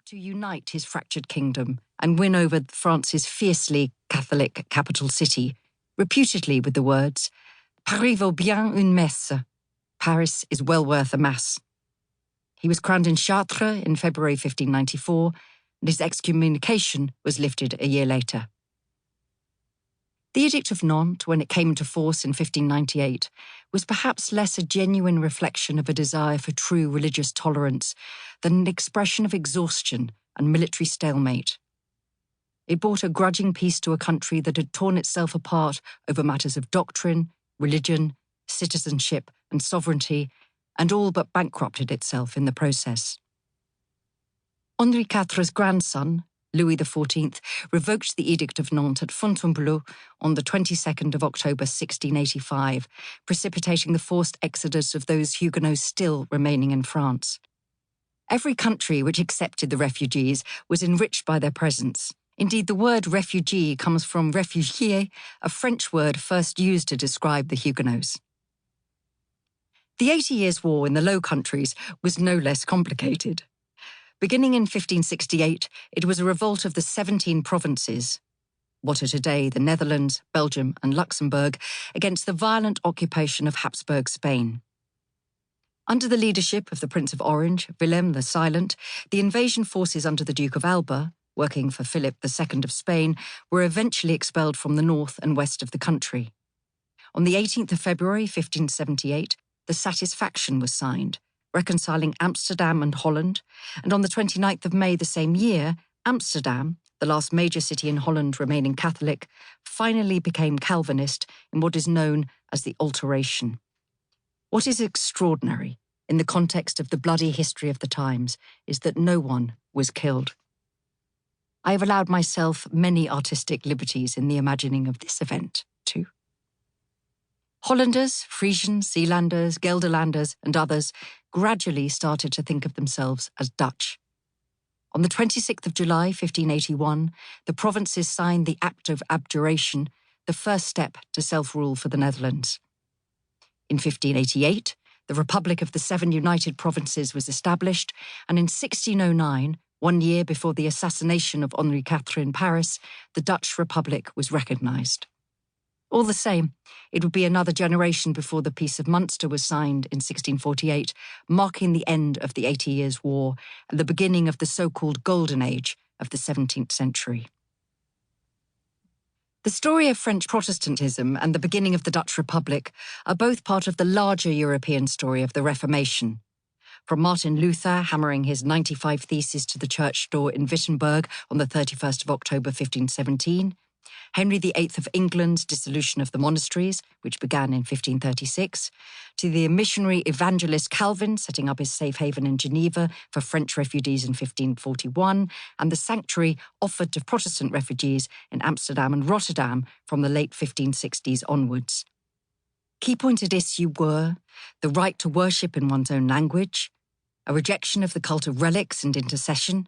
to unite his fractured kingdom and win over France's fiercely Catholic capital city, reputedly with the words, Paris vaut bien une messe. Paris is well worth a mass. He was crowned in Chartres in February 1594, and his excommunication was lifted a year later. The Edict of Nantes, when it came into force in 1598, was perhaps less a genuine reflection of a desire for true religious tolerance than an expression of exhaustion and military stalemate. It brought a grudging peace to a country that had torn itself apart over matters of doctrine, religion, citizenship, and sovereignty, and all but bankrupted itself in the process. Henri IV's grandson, Louis XIV, revoked the Edict of Nantes at Fontainebleau on the 22nd of October 1685, precipitating the forced exodus of those Huguenots still remaining in France. Every country which accepted the refugees was enriched by their presence. Indeed, the word refugee comes from réfugié, a French word first used to describe the Huguenots. The 80 Years' War in the Low Countries was no less complicated. Beginning in 1568, it was a revolt of the 17 provinces, what are today the Netherlands, Belgium, and Luxembourg, against the violent occupation of Habsburg Spain. Under the leadership of the Prince of Orange, Willem the Silent, the invasion forces under the Duke of Alba, working for Philip II of Spain, were eventually expelled from the north and west of the country. On the 18th of February 1578, the Satisfaction was signed, reconciling Amsterdam and Holland, and on the 29th of May the same year, Amsterdam, the last major city in Holland remaining Catholic, finally became Calvinist in what is known as the Alteration. What is extraordinary, in the context of the bloody history of the times, is that no one was killed. I have allowed myself many artistic liberties in the imagining of this event, too. Hollanders, Frisians, Zeelanders, Gelderlanders, and others gradually started to think of themselves as Dutch. On the 26th of July, 1581, the provinces signed the Act of Abjuration, the first step to self-rule for the Netherlands. In 1588, the Republic of the Seven United Provinces was established, and in 1609, 1 year before the assassination of Henri IV in Paris, the Dutch Republic was recognised. All the same, it would be another generation before the Peace of Munster was signed in 1648, marking the end of the 80 Years' War and the beginning of the so-called Golden Age of the 17th century. The story of French Protestantism and the beginning of the Dutch Republic are both part of the larger European story of the Reformation. From Martin Luther hammering his 95 Theses to the church door in Wittenberg on the 31st of October 1517, Henry VIII of England's dissolution of the monasteries, which began in 1536, to the missionary evangelist Calvin setting up his safe haven in Geneva for French refugees in 1541, and the sanctuary offered to Protestant refugees in Amsterdam and Rotterdam from the late 1560s onwards. Key points at issue were the right to worship in one's own language, a rejection of the cult of relics and intercession,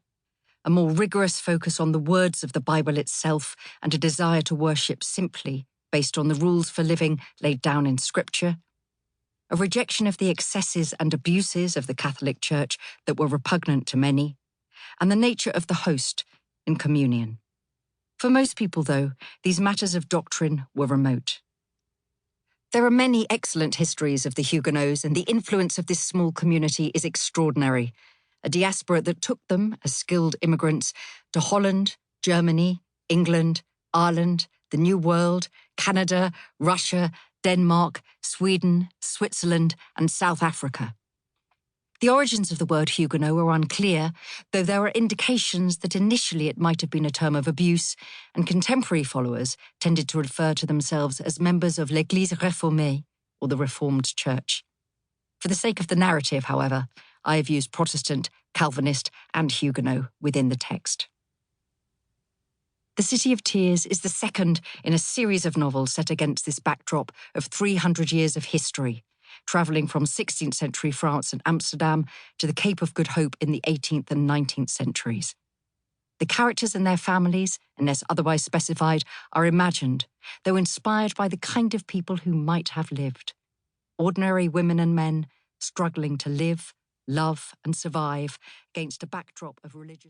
a more rigorous focus on the words of the Bible itself, and a desire to worship simply based on the rules for living laid down in Scripture, a rejection of the excesses and abuses of the Catholic Church that were repugnant to many, and the nature of the host in communion. For most people, though, these matters of doctrine were remote. There are many excellent histories of the Huguenots, and the influence of this small community is extraordinary. A diaspora that took them, as skilled immigrants, to Holland, Germany, England, Ireland, the New World, Canada, Russia, Denmark, Sweden, Switzerland, and South Africa. The origins of the word Huguenot are unclear, though there are indications that initially it might have been a term of abuse, and contemporary followers tended to refer to themselves as members of l'Église réformée, or the Reformed Church. For the sake of the narrative, however, I have used Protestant, Calvinist, and Huguenot within the text. The City of Tears is the second in a series of novels set against this backdrop of 300 years of history, travelling from 16th century France and Amsterdam to the Cape of Good Hope in the 18th and 19th centuries. The characters and their families, unless otherwise specified, are imagined, though inspired by the kind of people who might have lived. Ordinary women and men struggling to live, love, and survive against a backdrop of religious